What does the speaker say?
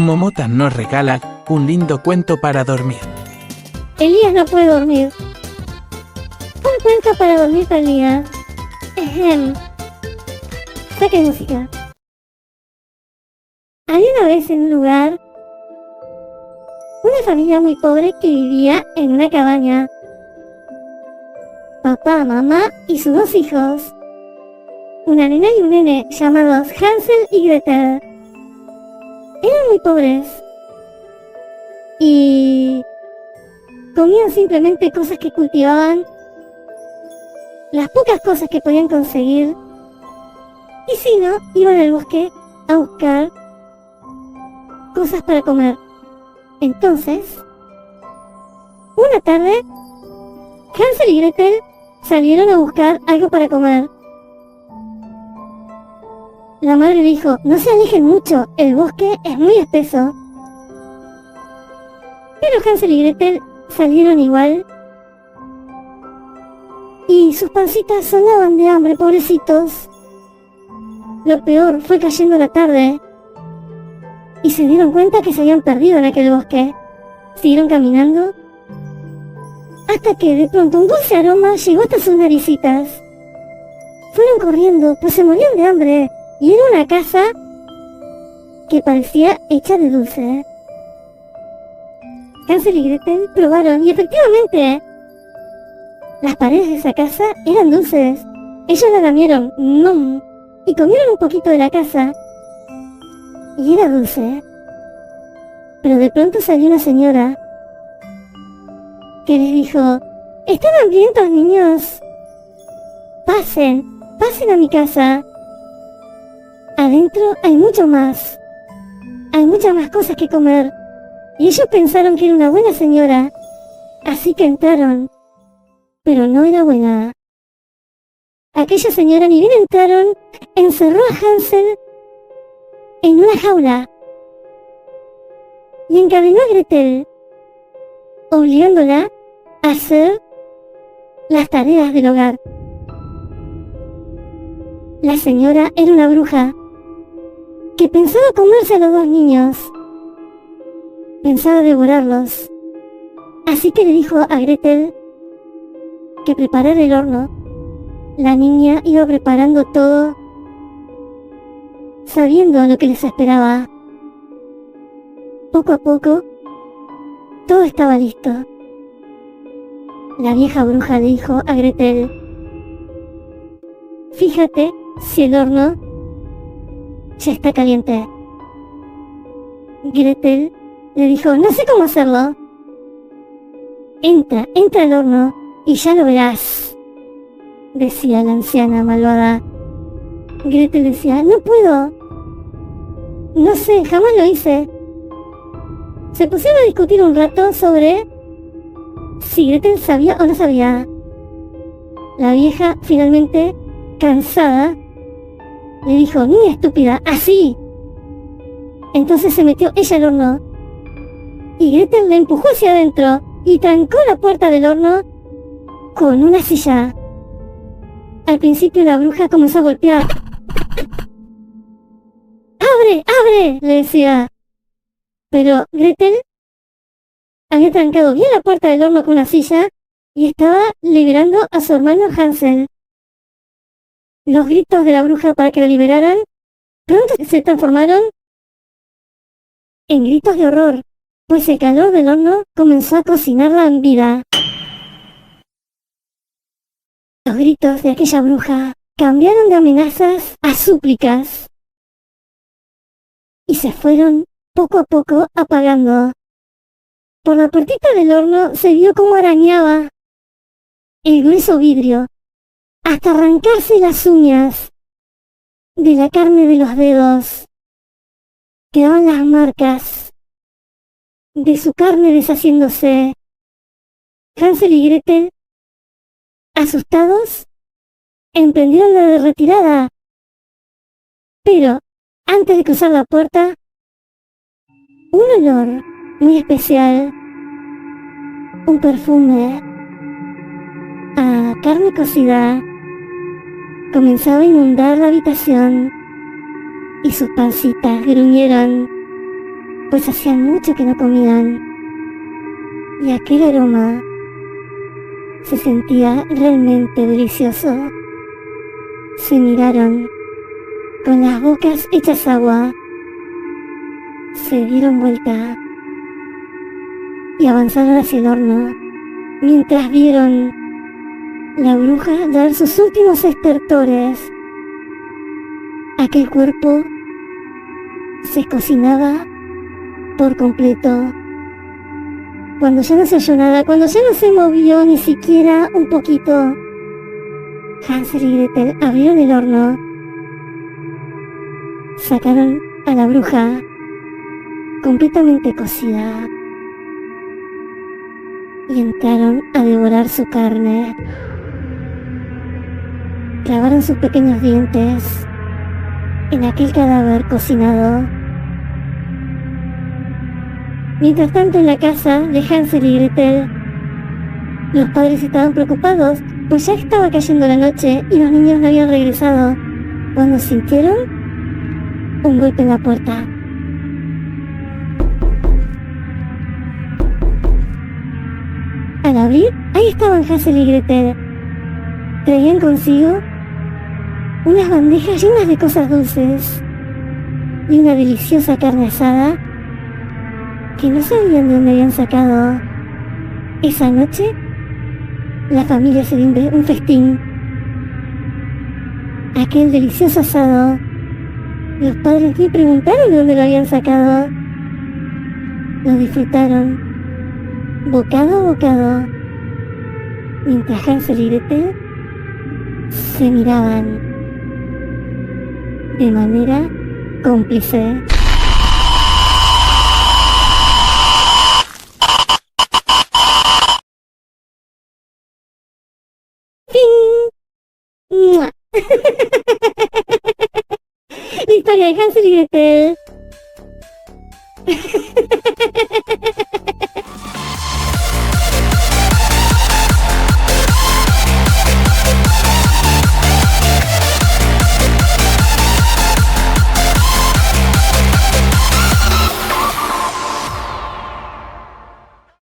Momota nos regala un lindo cuento para dormir. Elías no puede dormir. Un cuento para dormir para Elías. Saque música. Había una vez en un lugar una familia muy pobre que vivía en una cabaña. Papá, mamá y sus dos hijos. Una nena y un nene llamados Hansel y Gretel. Eran muy pobres. Y comían simplemente cosas que cultivaban, las pocas cosas que podían conseguir. Y si no, iban al bosque a buscar cosas para comer. Entonces, una tarde, Hansel y Gretel salieron a buscar algo para comer. La madre dijo: no se alejen mucho, el bosque es muy espeso. Pero Hansel y Gretel salieron igual. Y sus pancitas sonaban de hambre, pobrecitos. Lo peor fue cayendo la tarde. Y se dieron cuenta que se habían perdido en aquel bosque. Siguieron caminando. Hasta que de pronto un dulce aroma llegó hasta sus naricitas. Fueron corriendo, pues se morían de hambre. Y era una casa que parecía hecha de dulce. Hansel y Gretel probaron y efectivamente las paredes de esa casa eran dulces. Ellos la lamieron, y comieron un poquito de la casa y era dulce. Pero de pronto salió una señora que les dijo: ¿están hambrientos, niños? Pasen a mi casa. Adentro hay mucho más. Hay muchas más cosas que comer. Y ellos pensaron que era una buena señora. Así que entraron. Pero no era buena. Aquella señora, ni bien entraron, encerró a Hansel en una jaula. Y encadenó a Gretel, obligándola a hacer las tareas del hogar. La señora era una bruja que pensaba comerse a los dos niños. Pensaba devorarlos. Así que le dijo a Gretel que preparara el horno. La niña iba preparando todo, sabiendo lo que les esperaba. Poco a poco, todo estaba listo. La vieja bruja le dijo a Gretel: fíjate si el horno ya está caliente. Gretel le dijo: no sé cómo hacerlo. Entra al horno y ya lo verás, decía la anciana malvada. Gretel decía: no puedo. No sé, jamás lo hice. Se pusieron a discutir un rato sobre si Gretel sabía o no sabía. La vieja, finalmente, cansada, le dijo: niña estúpida, así. Entonces se metió ella al horno y Gretel la empujó hacia adentro y trancó la puerta del horno con una silla. Al principio la bruja comenzó a golpear. ¡Abre, abre!, le decía. Pero Gretel había trancado bien la puerta del horno con una silla y estaba liberando a su hermano Hansel. Los gritos de la bruja para que lo liberaran pronto se transformaron en gritos de horror, pues el calor del horno comenzó a cocinarla en vida. Los gritos de aquella bruja cambiaron de amenazas a súplicas y se fueron poco a poco apagando. Por la puertita del horno se vio cómo arañaba el grueso vidrio hasta arrancarse las uñas de la carne de los dedos. Quedaban las marcas de su carne deshaciéndose. Hansel y Gretel, asustados, emprendieron la retirada. Pero, antes de cruzar la puerta, un olor muy especial, un perfume a carne cocida, comenzaba a inundar la habitación y sus pancitas gruñeron. pues hacían mucho que no comían, y aquel aroma se sentía realmente delicioso. Se miraron con las bocas hechas agua, se dieron vuelta y avanzaron hacia el horno, mientras vieron la bruja dar sus últimos estertores. Aquel cuerpo se cocinaba por completo. Cuando ya no se oyó nada, cuando ya no se movió ni siquiera un poquito, Hansel y Gretel abrieron el horno, sacaron a la bruja completamente cocida y entraron a devorar su carne. Clavaron sus pequeños dientes en aquel cadáver cocinado. Mientras tanto, en la casa de Hansel y Gretel, los padres estaban preocupados, pues ya estaba cayendo la noche y los niños no habían regresado, cuando sintieron un golpe en la puerta. Al abrir, ahí estaban Hansel y Gretel. Traían consigo unas bandejas llenas de cosas dulces y una deliciosa carne asada que no sabían de dónde habían sacado. Esa noche, la familia se dio un festín. Aquel delicioso asado, los padres ni preguntaron de dónde lo habían sacado. Lo disfrutaron, bocado a bocado, mientras Hansel y Gretel se miraban de manera cómplice. ¡Mua! La historia de Hansel y Gretel.